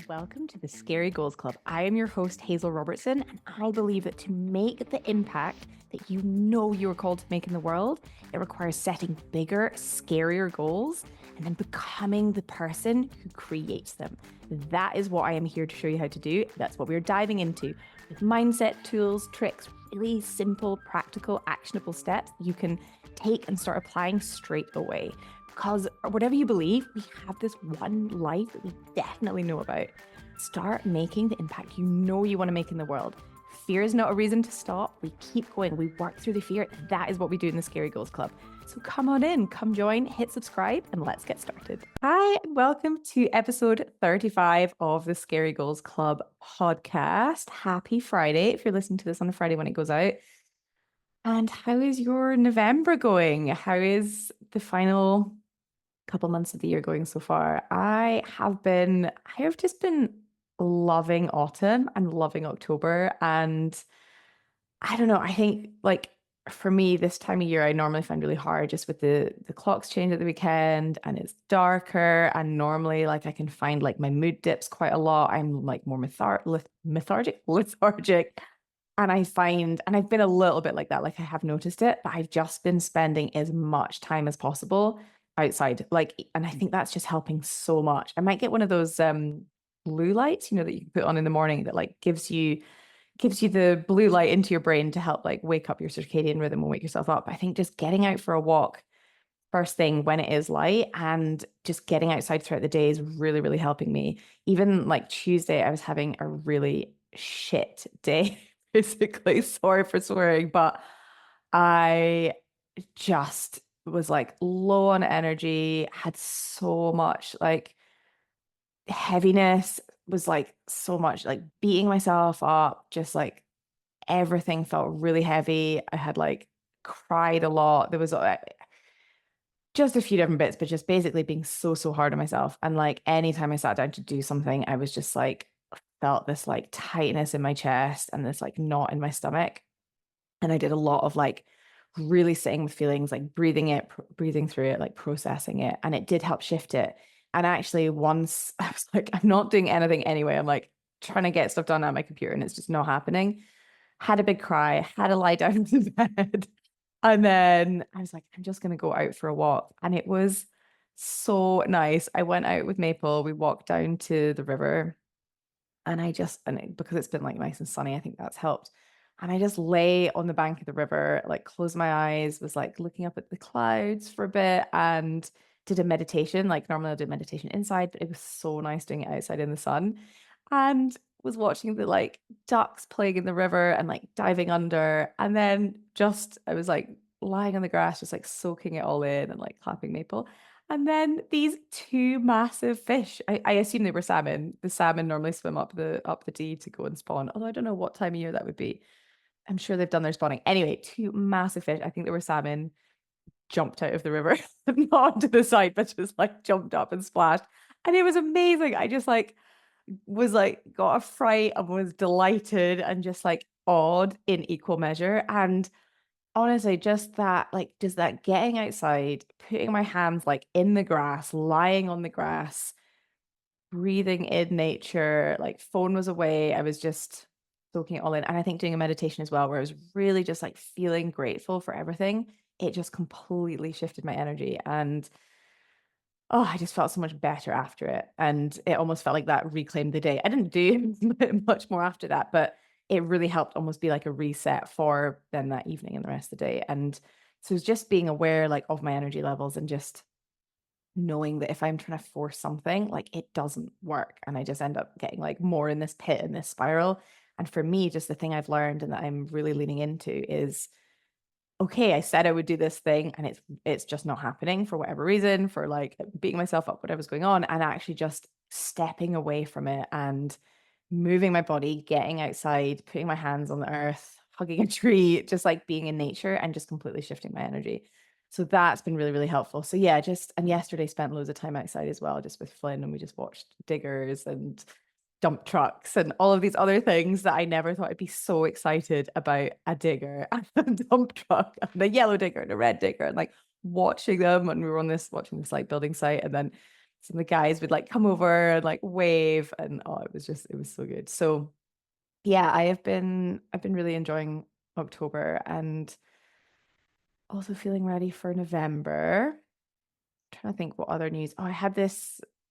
welcome to the Scary Goals Club. I am your host, Hazel Robertson, and I believe that to make the impact that you know you are called to make in the world, it requires setting bigger, scarier goals and then becoming the person who creates them. That is what I am here to show you how to do. That's what we're diving into with mindset, tools, tricks, really simple, practical, actionable steps you can take and start applying straight away. Because whatever you believe, we have this one life that we definitely know about. Start making the impact you know you want to make in the world. Fear is not a reason to stop. We keep going. We work through the fear. That is what we do in the Scary Goals Club. So come on in, come join, hit subscribe, and let's get started. Hi, and welcome to episode 35 of the Scary Goals Club podcast. Happy Friday if you're listening to this on a Friday when it goes out. And how is your November going? How is the final couple months of the year going so far? I have just been loving autumn and loving October. And I don't know, I think like for me, this time of year, I normally find really hard just with the clocks change at the weekend and it's darker. And normally like I can find like my mood dips quite a lot. I'm like more lethargic. And I've been a little bit like that, like I have noticed it, but I've just been spending as much time as possible outside. And I think that's just helping so much. I might get one of those blue lights, that you can put on in the morning that like gives you the blue light into your brain to help like wake up your circadian rhythm and wake yourself up. I think just getting out for a walk first thing when it is light and just getting outside throughout the day is really, really helping me. Even like Tuesday, I was having a really shit day. Basically, sorry for swearing, but I just was like low on energy, had so much like heaviness, was like so much like beating myself up, just like everything felt really heavy. I had like cried a lot. There was just a few different bits, but just basically being so hard on myself. And like anytime I sat down to do something, I was just like felt this like tightness in my chest and this like knot in my stomach. And I did a lot of like really sitting with feelings, like breathing through it, like processing it. And it did help shift it. And actually, once I was like, I'm not doing anything anyway. I'm like trying to get stuff done on my computer and it's just not happening. Had a big cry, had to lie down in the bed. And then I was like, I'm just going to go out for a walk. And it was so nice. I went out with Maple. We walked down to the river because it's been like nice and sunny, I think that's helped. And I just lay on the bank of the river, like closed my eyes, was like looking up at the clouds for a bit and did a meditation. Like normally I do meditation inside, but it was so nice doing it outside in the sun. And was watching the like ducks playing in the river and like diving under. And then I was like lying on the grass, just like soaking it all in and like clapping Maple. And then these two massive fish, I assume they were salmon. The salmon normally swim up the dee to go and spawn. Although I don't know what time of year that would be. I'm sure they've done their spawning. Anyway, two massive fish. I think they were salmon, jumped out of the river, not onto the side, but just like jumped up and splashed. And it was amazing. I just like was like got a fright and was delighted and just like awed in equal measure. And honestly, just that getting outside, putting my hands like in the grass, lying on the grass, breathing in nature, like phone was away. I was just soaking it all in. And I think doing a meditation as well, where I was really just like feeling grateful for everything, it just completely shifted my energy. And I just felt so much better after it. And it almost felt like that reclaimed the day. I didn't do much more after that, but it really helped almost be like a reset for then that evening and the rest of the day. And so it's just being aware like of my energy levels and just knowing that if I'm trying to force something, like it doesn't work. And I just end up getting like more in this pit, in this spiral. And for me, just the thing I've learned and that I'm really leaning into is, okay, I said I would do this thing and it's just not happening for whatever reason, for like beating myself up, whatever's going on, and actually just stepping away from it and moving my body, getting outside, putting my hands on the earth, hugging a tree, just like being in nature and just completely shifting my energy. So that's been really, really helpful. So yeah, and yesterday spent loads of time outside as well, just with Flynn, and we just watched diggers and dump trucks and all of these other things that I never thought I'd be so excited about a digger and a dump truck and a yellow digger and a red digger and like watching them. And we were watching this like building site and then some of the guys would like come over and like wave, and oh, it was so good. So yeah, I've been really enjoying October and also feeling ready for November. Trying to think what other news. Oh,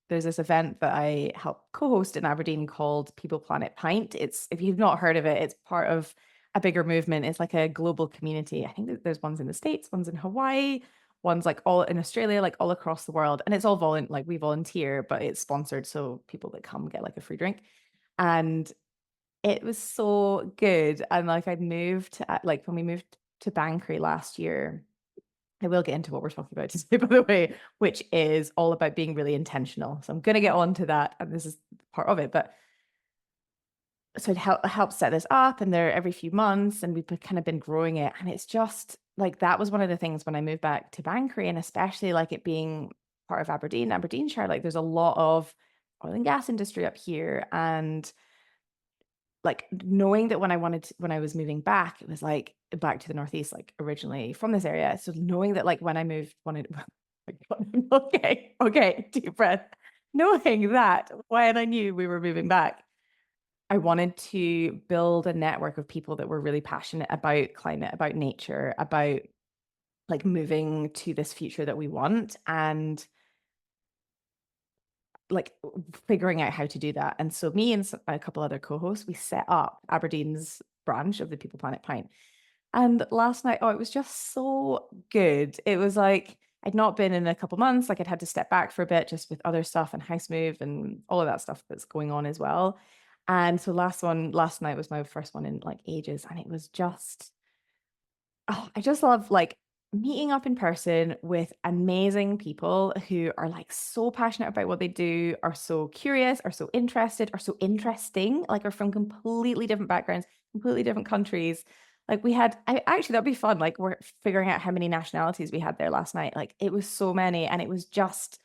there's this event that I help co-host in Aberdeen called People Planet Pint. It's, if you've not heard of it, it's part of a bigger movement. It's like a global community. I think that there's ones in the States, ones in Hawaii, ones like all in Australia, like all across the world. And it's all like we volunteer, but it's sponsored. So people that come get like a free drink. And it was so good. And like I'd moved to, like when we moved to Bankery last year, I will get into what we're talking about today, by the way, which is all about being really intentional. So I'm going to get on to that, and this is part of it. But so it helped set this up, and they're every few months, and we've kind of been growing it. And it's just like that was one of the things when I moved back to Bankery, and especially like it being part of Aberdeenshire, like there's a lot of oil and gas industry up here, and like knowing that when I was moving back, it was like back to the Northeast, like originally from this area. So knowing that like when I moved, okay, deep breath. Knowing that when I knew we were moving back, I wanted to build a network of people that were really passionate about climate, about nature, about like moving to this future that we want. And like figuring out how to do that. And so me and a couple other co-hosts, we set up Aberdeen's branch of the People Planet Pint. And last night, oh, it was just so good. It was like I'd not been in a couple months. Like I'd had to step back for a bit just with other stuff and house move and all of that stuff that's going on as well. And so last night was my first one in like ages. And it was just, oh, I just love like meeting up in person with amazing people who are like so passionate about what they do, are so curious, are so interested, are so interesting, like are from completely different backgrounds, completely different countries. Like actually that'd be fun. Like we're figuring out how many nationalities we had there last night. Like it was so many, and it was just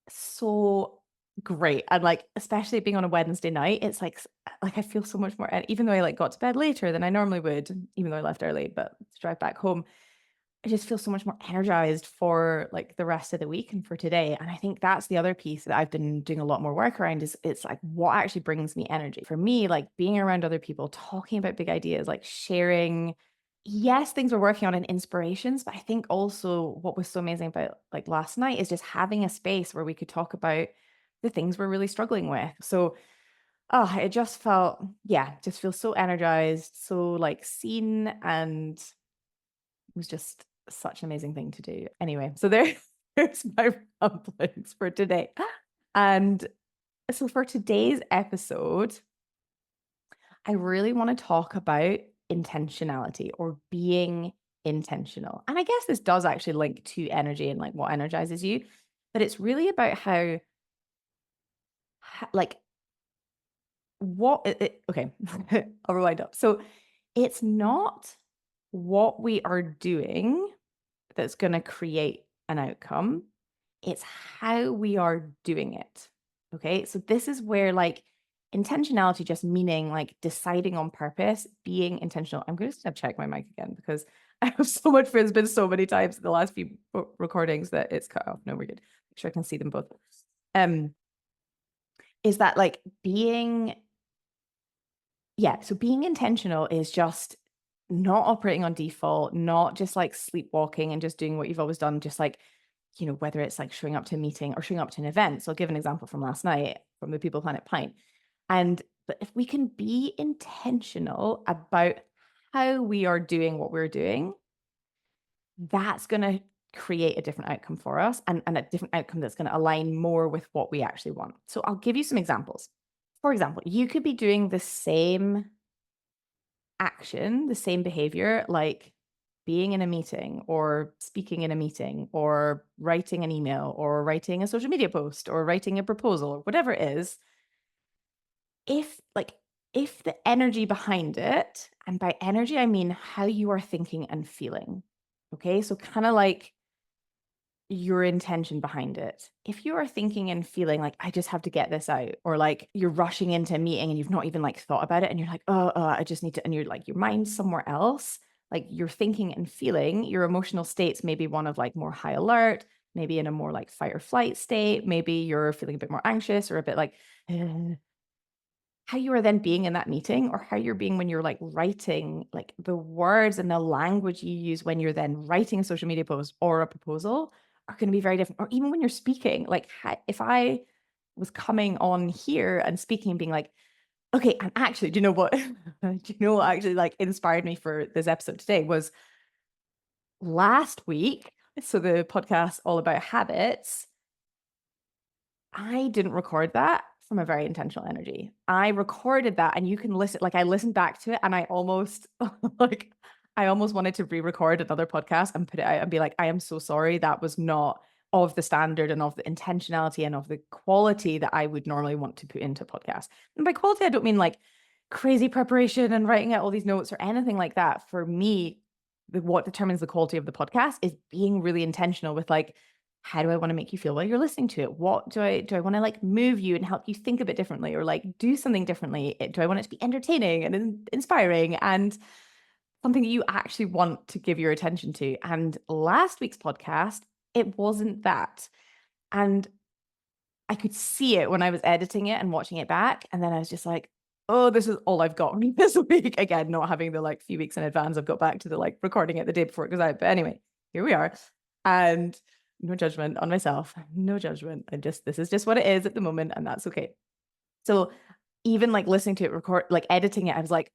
so great. And like especially being on a Wednesday night, it's like I feel so much more, even though I like got to bed later than I normally would, even though I left early, but to drive back home, I just feel so much more energized for like the rest of the week and for today. And I think that's the other piece that I've been doing a lot more work around is it's like what actually brings me energy. For me, like being around other people, talking about big ideas, like sharing, yes, things we're working on and inspirations, but I think also what was so amazing about like last night is just having a space where we could talk about the things we're really struggling with. So oh, it just felt, yeah, just feel so energized, so like seen, and it was just such an amazing thing to do. Anyway, so there's my rumblings for today. And so for today's episode, I really want to talk about intentionality or being intentional. And I guess this does actually link to energy and like what energizes you, but it's really about how like okay, I'll rewind up. So it's not what we are doing that's going to create an outcome. It's how we are doing it. Okay. So this is where like intentionality just meaning like deciding on purpose, being intentional. I'm just going to check my mic again because I have so much for it's been so many times in the last few recordings that it's cut off. No, we're good. Make sure I can see them both. Is that like so being intentional is just not operating on default, not just like sleepwalking and just doing what you've always done, just like, you know, whether it's like showing up to a meeting or showing up to an event. So I'll give an example from last night from the People Planet Pint. But if we can be intentional about how we are doing what we're doing, that's going to create a different outcome for us and a different outcome that's going to align more with what we actually want. So I'll give you some examples. For example, you could be doing the same action, the same behavior, like being in a meeting or speaking in a meeting or writing an email or writing a social media post or writing a proposal or whatever it is. If the energy behind it, and by energy, I mean how you are thinking and feeling. Okay. So kind of like your intention behind it. If you are thinking and feeling like, I just have to get this out, or like you're rushing into a meeting and you've not even like thought about it and you're like, I just need to, and you're like, your mind's somewhere else, like you're thinking and feeling, your emotional states may be one of like more high alert, maybe in a more like fight or flight state. Maybe you're feeling a bit more anxious or a bit like, how you are then being in that meeting, or how you're being when you're like writing, like the words and the language you use when you're then writing a social media post or a proposal are going to be very different. Or even when you're speaking, like if I was coming on here and speaking and being like, okay, and actually, do you know what? Do you know what actually like inspired me for this episode today was last week. So the podcast all about habits. I didn't record that from a very intentional energy. I recorded that, and you can listen, like I listened back to it and I almost like I almost wanted to re-record another podcast and put it out and be like, I am so sorry. That was not of the standard and of the intentionality and of the quality that I would normally want to put into a podcast. And by quality, I don't mean like crazy preparation and writing out all these notes or anything like that. For me, what determines the quality of the podcast is being really intentional with like, how do I want to make you feel while you're listening to it? What do I want to like move you and help you think a bit differently, or like do something differently? Do I want it to be entertaining and inspiring and something that you actually want to give your attention to? And last week's podcast, it wasn't that. And I could see it when I was editing it and watching it back. And then I was just like, oh, this is all I've got this week. Again, not having the like few weeks in advance. I've got back to the like recording it the day before it goes out. But anyway, here we are. And no judgment on myself, no judgment. This is just what it is at the moment, and that's okay. So even like listening to it record, like editing it, I was like,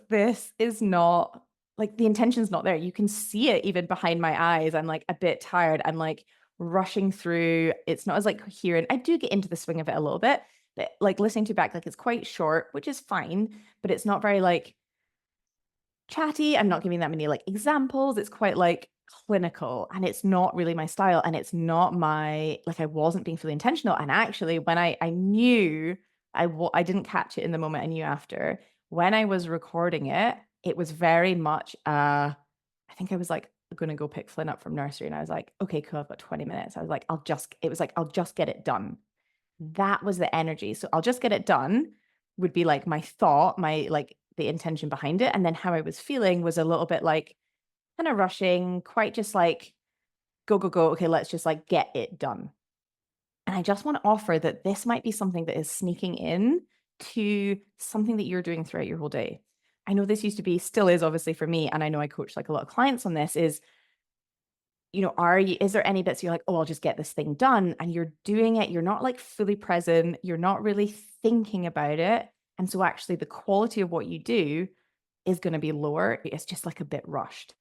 this is not like the intention's not there. You can see it even behind my eyes. I'm like a bit tired. I'm like rushing through. It's not as like coherent. I do get into the swing of it a little bit, but like listening to it back, like it's quite short, which is fine, but it's not very like chatty. I'm not giving that many like examples. It's quite like clinical, and it's not really my style, and it's not my like I wasn't being fully intentional. And actually when I knew I didn't catch it in the moment, I knew after when I was recording it, it was very much I think I was like gonna go pick Flynn up from nursery, and I was like, okay, cool, I've got 20 minutes. I was like, I'll just get it done. That was the energy. So I'll just get it done would be like my thought, my like the intention behind it. And then how I was feeling was a little bit like kind of rushing, quite just like go, go, go. Okay, let's just like get it done. And I just want to offer that this might be something that is sneaking in to something that you're doing throughout your whole day. I know this used to be, still is obviously for me, and I know I coach like a lot of clients on this, is is there any bits you're like, oh, I'll just get this thing done, and you're doing it, you're not like fully present, you're not really thinking about it. And so actually the quality of what you do is going to be lower. It's just like a bit rushed.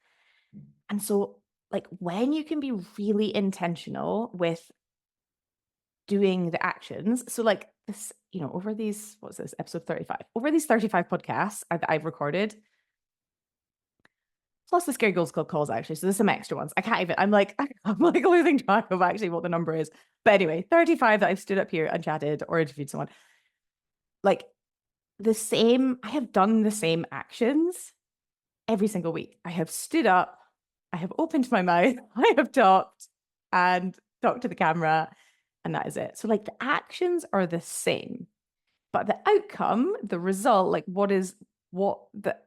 And so like when you can be really intentional with doing the actions, so like this, over these, what's this, episode 35, over these 35 podcasts I've recorded, plus the Scary Girls Club calls, actually. So there's some extra ones. I'm like losing track of actually what the number is. But anyway, 35 that I've stood up here and chatted or interviewed someone. Like I have done the same actions every single week. I have stood up, I have opened my mouth, I have talked and talked to the camera, and that is it. So like the actions are the same, but the outcome, the result, like what the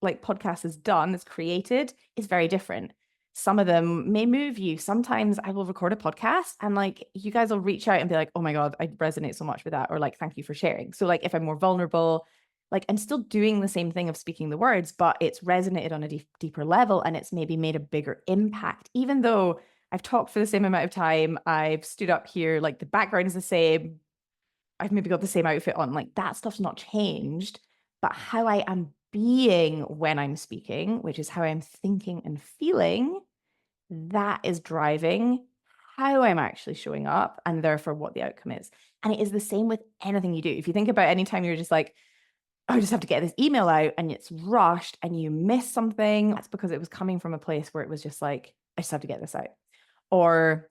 like podcast has done, is created, is very different. Some of them may move you. Sometimes I will record a podcast and like you guys will reach out and be like, oh my God, I resonate so much with that. Or like, thank you for sharing. So like if I'm more vulnerable, like I'm still doing the same thing of speaking the words, but it's resonated on a deeper level, and it's maybe made a bigger impact, even though I've talked for the same amount of time. I've stood up here, like the background is the same. I've maybe got the same outfit on, like that stuff's not changed, but how I am being when I'm speaking, which is how I'm thinking and feeling, that is driving how I'm actually showing up and therefore what the outcome is. And it is the same with anything you do. If you think about any time you're just like, oh, I just have to get this email out, and it's rushed and you miss something, that's because it was coming from a place where it was just like, I just have to get this out. Or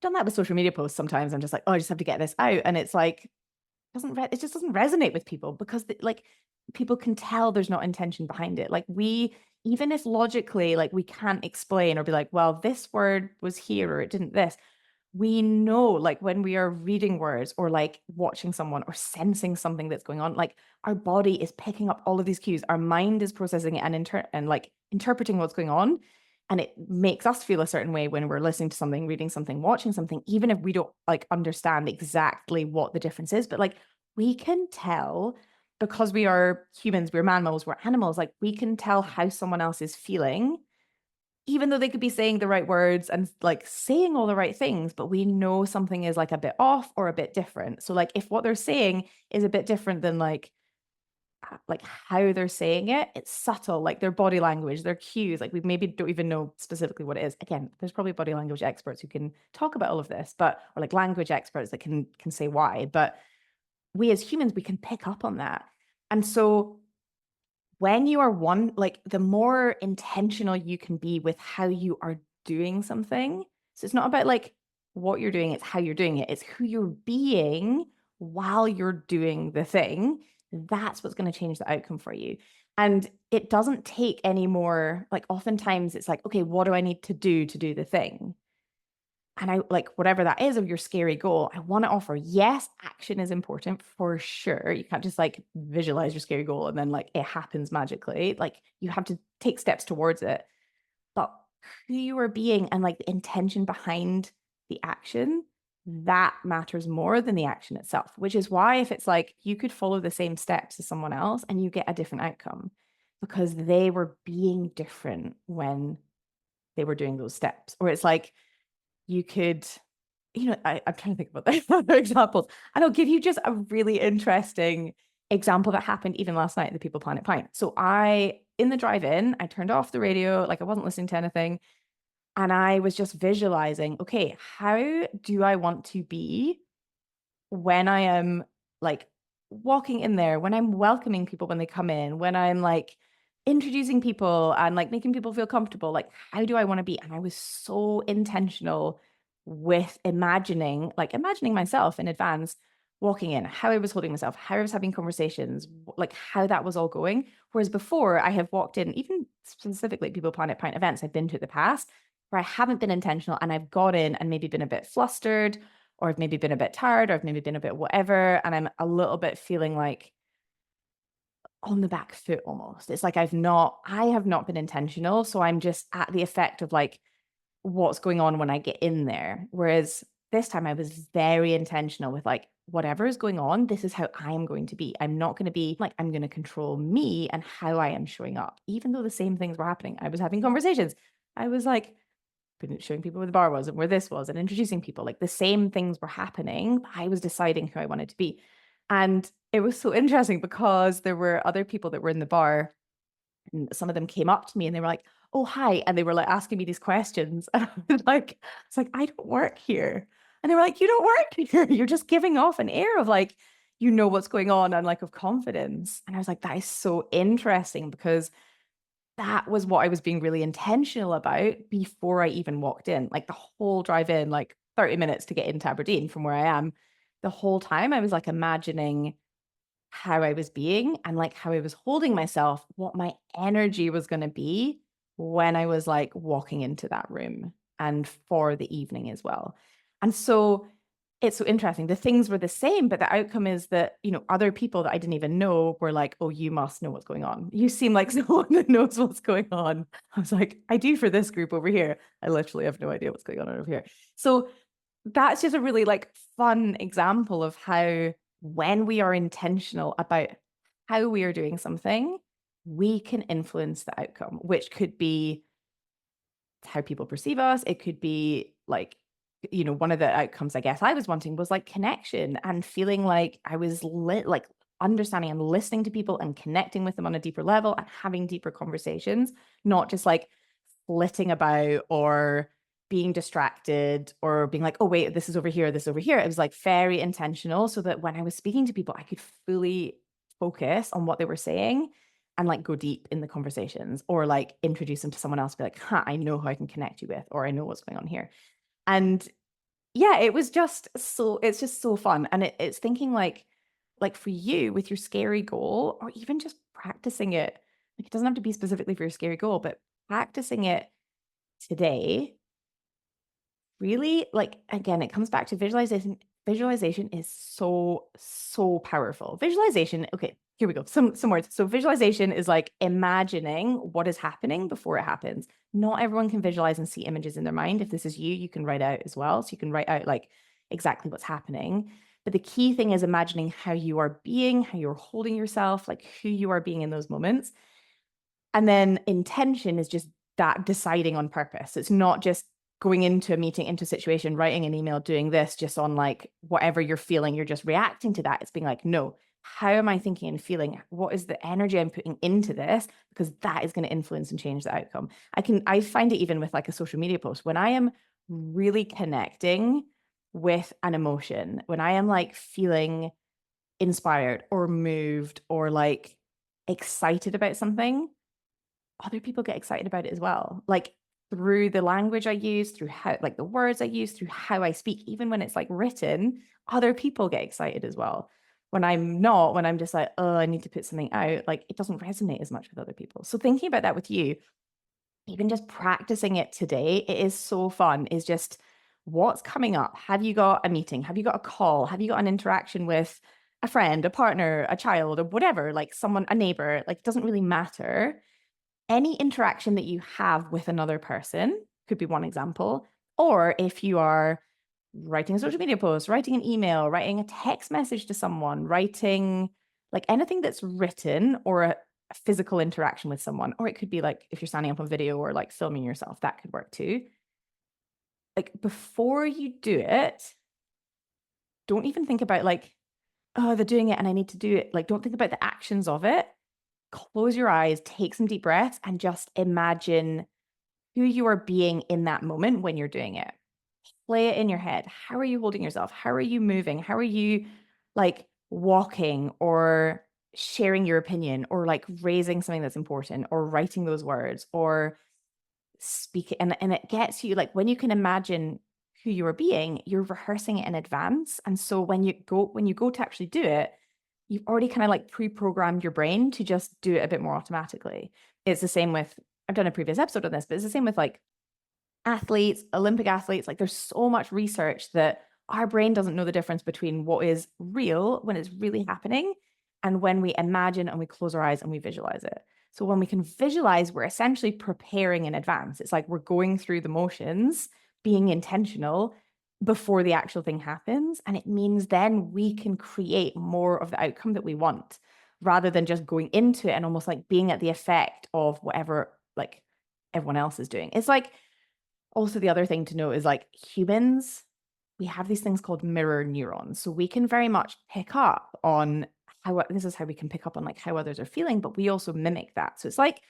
done that with social media posts sometimes. I'm just like, oh, I just have to get this out. And it's like, it just doesn't resonate with people because like people can tell there's not intention behind it. Like even if logically, like we can't explain or be like, well, this word was here or it didn't this. We know, like when we are reading words or like watching someone or sensing something that's going on, like our body is picking up all of these cues. Our mind is processing it and like interpreting what's going on. and it makes us feel a certain way when we're listening to something, reading something, watching something, even if we don't like understand exactly what the difference is. But like we can tell, because we are humans, we're mammals, we're animals, like we can tell how someone else is feeling, even though they could be saying the right words and like saying all the right things, but we know something is like a bit off or a bit different. So like if what they're saying is a bit different than like how they're saying it, it's subtle, like their body language, their cues, like we maybe don't even know specifically what it is. Again, there's probably body language experts who can talk about all of this, but or like language experts that can say why, but we as humans, we can pick up on that. And so when you are one, like the more intentional you can be with how you are doing something. So it's not about like what you're doing, it's how you're doing it. It's who you're being while you're doing the thing. That's what's going to change the outcome for you. And it doesn't take any more, like oftentimes it's like, okay, what do I need to do the thing? And I like whatever that is of your scary goal, I want to offer, yes, action is important for sure. You can't just like visualize your scary goal and then like it happens magically. Like you have to take steps towards it. But who you are being and like the intention behind the action, that matters more than the action itself, which is why if it's like you could follow the same steps as someone else and you get a different outcome because they were being different when they were doing those steps. Or it's like you could, I'm trying to think about other examples. And I'll give you just a really interesting example that happened even last night at the People Planet Pint. So in the drive-in, I turned off the radio, like I wasn't listening to anything. And I was just visualizing, okay, how do I want to be when I am like walking in there, when I'm welcoming people when they come in, when I'm like introducing people and like making people feel comfortable, like how do I want to be? And I was so intentional with imagining myself in advance walking in, how I was holding myself, how I was having conversations, like how that was all going. Whereas before I have walked in, even specifically People Planet Pint events I've been to in the past, where I haven't been intentional and I've got in and maybe been a bit flustered or I've maybe been a bit tired, or I've maybe been a bit whatever, and I'm a little bit feeling like on the back foot almost. It's like I have not been intentional. So I'm just at the effect of like what's going on when I get in there. Whereas this time I was very intentional with like, whatever is going on, this is how I am going to be. I'm not going to be like, I'm going to control me and how I am showing up, even though the same things were happening. I was having conversations. I was like, showing people where the bar was and where this was and introducing people. Like the same things were happening. I was deciding who I wanted to be. And it was so interesting because there were other people that were in the bar and some of them came up to me and they were like, oh, hi. And they were like asking me these questions. And it's like, I don't work here. And they were like, you don't work here. You're just giving off an air of like, you know what's going on and like of confidence. And I was like, that is so interesting because that was what I was being really intentional about before I even walked in. Like the whole drive in, like 30 minutes to get into Aberdeen from where I am, the whole time I was like imagining how I was being and like how I was holding myself, what my energy was going to be when I was like walking into that room and for the evening as well. And so it's so interesting. The things were the same, but the outcome is that, other people that I didn't even know were like, oh, you must know what's going on. You seem like someone that knows what's going on. I was like, I do for this group over here. I literally have no idea what's going on over here. So that's just a really like fun example of how when we are intentional about how we are doing something, we can influence the outcome, which could be how people perceive us. It could be like, one of the outcomes I guess I was wanting was like connection and feeling like I was like understanding and listening to people and connecting with them on a deeper level and having deeper conversations, not just like flitting about or being distracted or being like, oh, wait, this is over here, this is over here. It was like very intentional so that when I was speaking to people, I could fully focus on what they were saying and like go deep in the conversations or like introduce them to someone else, be like, I know who I can connect you with, or I know what's going on here. And yeah, it's just so fun. And it's thinking like for you with your scary goal, or even just practicing it, like it doesn't have to be specifically for your scary goal, but practicing it today, really, like, again, it comes back to visualization. Visualization is so powerful. Visualization, okay, here we go. Some words. So visualization is like imagining what is happening before it happens. not everyone can visualize and see images in their mind. If this is you, you can write out as well. So you can write out like exactly what's happening. But the key thing is imagining how you are being, how you're holding yourself, like who you are being in those moments. And then intention is just that deciding on purpose. It's not just going into a meeting, into a situation, writing an email, doing this just on like whatever you're feeling, you're just reacting to that. It's being like, no, how am I thinking and feeling? What is the energy I'm putting into this? Because that is going to influence and change the outcome. I find it even with like a social media post, when I am really connecting with an emotion, when I am like feeling inspired or moved or like excited about something, other people get excited about it as well. Like through the language I use, through how, like the words I use, through how I speak, even when it's like written, other people get excited as well. When I'm not, when I'm just like, oh, I need to put something out, like it doesn't resonate as much with other people. So thinking about that with you, even just practicing it today, it is so fun, is just what's coming up. Have you got a meeting? Have you got a call? Have you got an interaction with a friend, a partner, a child, or whatever, like someone, a neighbor? Like it doesn't really matter. Any interaction that you have with another person could be one example. Or if you are writing a social media post, writing an email, writing a text message to someone, writing like anything that's written or a physical interaction with someone, or it could be like if you're standing up on video or like filming yourself, that could work too. Like before you do it, don't even think about like, oh, they're doing it and I need to do it. Like, don't think about the actions of it. Close your eyes, take some deep breaths, and just imagine who you are being in that moment when you're doing it. Play it in your head. How are you holding yourself? How are you moving? How are you like walking or sharing your opinion or like raising something that's important or writing those words or speak it? And it gets you like when you can imagine who you are being, you're rehearsing it in advance. And so when you go to actually do it, you've already kind of like pre-programmed your brain to just do it a bit more automatically. It's the same with, I've done a previous episode on this, but it's the same with like athletes, Olympic athletes. Like there's so much research that our brain doesn't know the difference between what is real when it's really happening and when we imagine and we close our eyes and we visualize it. So when we can visualize, we're essentially preparing in advance. It's like we're going through the motions, being intentional before the actual thing happens. And it means then we can create more of the outcome that we want rather than just going into it and almost like being at the effect of whatever like everyone else is doing. It's like also the other thing to note is like humans, we have these things called mirror neurons. So we can very much pick up on how, this is how we can pick up on like how others are feeling, but we also mimic that. So it's like,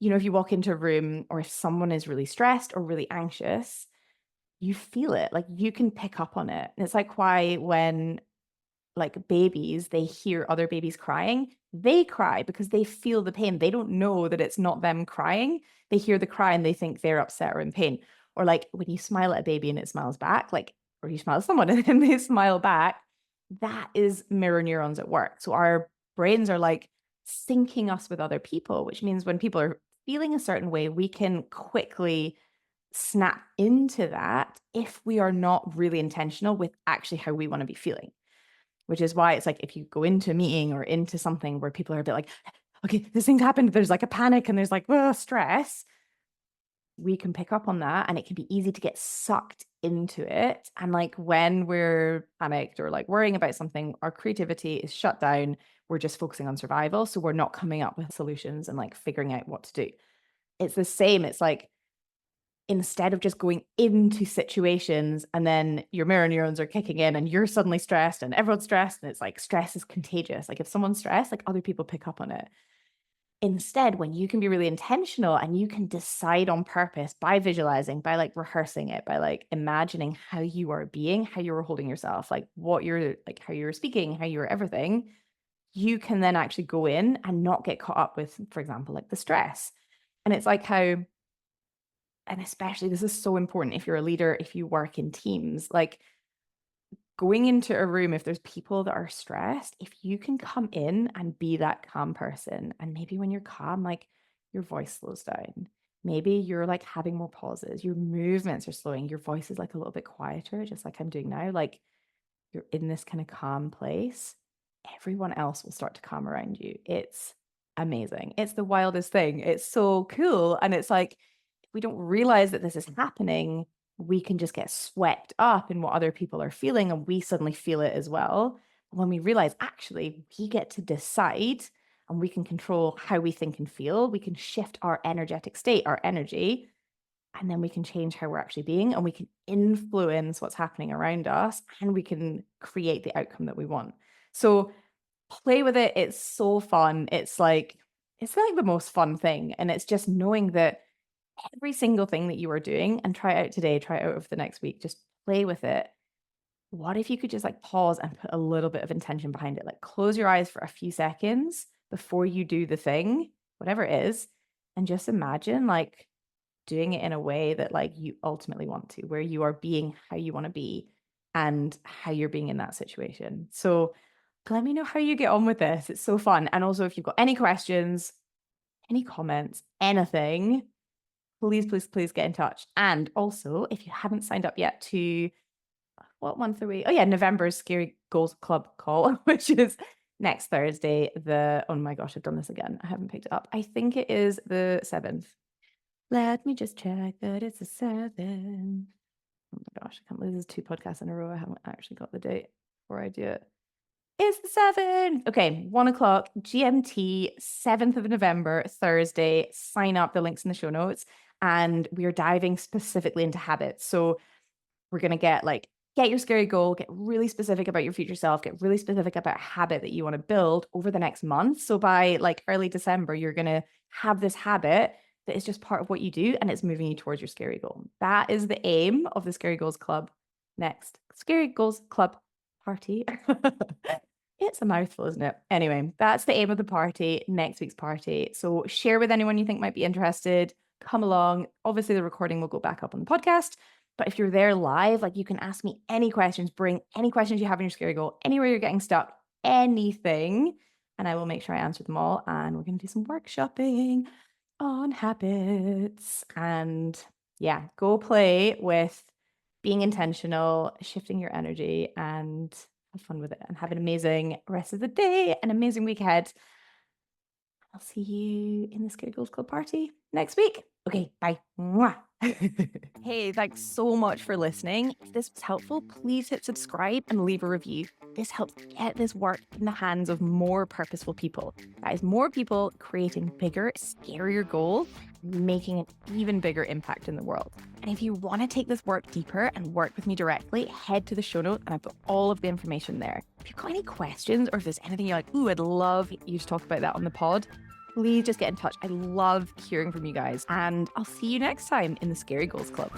you know, if you walk into a room or if someone is really stressed or really anxious, you feel it, like you can pick up on it. And it's like why when like babies, they hear other babies crying, they cry because they feel the pain. They don't know that it's not them crying. They hear the cry and they think they're upset or in pain. Or like when you smile at a baby and it smiles back, like, or you smile at someone and then they smile back, that is mirror neurons at work. So our brains are like syncing us with other people, which means when people are feeling a certain way, we can quickly snap into that if we are not really intentional with actually how we want to be feeling. Which is why it's like if you go into a meeting or into something where people are a bit like, okay, this thing's happened, there's like a panic and there's like stress, we can pick up on that and it can be easy to get sucked into it. And like when we're panicked or like worrying about something, our creativity is shut down. We're just focusing on survival. So we're not coming up with solutions and like figuring out what to do. It's the same. It's like instead of just going into situations and then your mirror neurons are kicking in and you're suddenly stressed and everyone's stressed and it's like stress is contagious. Like if someone's stressed, like other people pick up on it. Instead, when you can be really intentional and you can decide on purpose by visualizing, by like rehearsing it, by like imagining how you are being, how you're holding yourself, like what you're like, how you're speaking, how you're everything, you can then actually go in and not get caught up with, for example, like the stress. And it's like how, and especially this is so important if you're a leader, if you work in teams, like going into a room, if there's people that are stressed, if you can come in and be that calm person, and maybe when you're calm, like your voice slows down. Maybe you're like having more pauses, your movements are slowing, your voice is like a little bit quieter, just like I'm doing now. Like you're in this kind of calm place, everyone else will start to calm around you. It's amazing. It's the wildest thing. It's so cool. And it's like, if we don't realize that this is happening, we can just get swept up in what other people are feeling and we suddenly feel it as well. When we realize actually we get to decide and we can control how we think and feel, we can shift our energetic state, our energy, and then we can change how we're actually being and we can influence what's happening around us and we can create the outcome that we want. So play with it. It's so fun. It's like the most fun thing. And it's just knowing that every single thing that you are doing, and try it out today, try it out over the next week, just play with it. What if you could just like pause and put a little bit of intention behind it? Like close your eyes for a few seconds before you do the thing, whatever it is, and just imagine like doing it in a way that like you ultimately want to, where you are being how you want to be and how you're being in that situation. So let me know how you get on with this. It's so fun. And also if you've got any questions, any comments, anything, please, please, please get in touch. And also, if you haven't signed up yet to what month are we? Oh yeah, November's Scary Goals Club call, which is next Thursday. Oh my gosh, I've done this again. I haven't picked it up. I think it is the 7th. Let me just check that it's the 7th. Oh my gosh, I can't believe there's 2 podcasts in a row. I haven't actually got the date before I do it. It's the 7th. Okay, 1 o'clock GMT, 7th of November, Thursday. Sign up. The link's in the show notes. And we are diving specifically into habits. So we're going to get your scary goal, get really specific about your future self, get really specific about a habit that you want to build over the next month. So by like early December, you're going to have this habit that is just part of what you do and it's moving you towards your scary goal. That is the aim of the Scary Goals Club next. Scary Goals Club party. It's a mouthful, isn't it? Anyway, that's the aim of the party, next week's party. So share with anyone you think might be interested. Come along. Obviously, the recording will go back up on the podcast. But if you're there live, like you can ask me any questions, bring any questions you have in your scary goal, anywhere you're getting stuck, anything. And I will make sure I answer them all. And we're going to do some workshopping on habits. And yeah, go play with being intentional, shifting your energy, and have fun with it and have an amazing rest of the day, an amazing week ahead. I'll see you in the Scary Goals Club party next week. Okay, bye. Hey, thanks so much for listening. If this was helpful, please hit subscribe and leave a review. This helps get this work in the hands of more purposeful people. That is, more people creating bigger, scarier goals, making an even bigger impact in the world. And if you want to take this work deeper and work with me directly, head to the show notes and I've got all of the information there. If you've got any questions or if there's anything you're like, ooh, I'd love you to talk about that on the pod, please just get in touch. I love hearing from you guys. And I'll see you next time in the Scary Goals Club.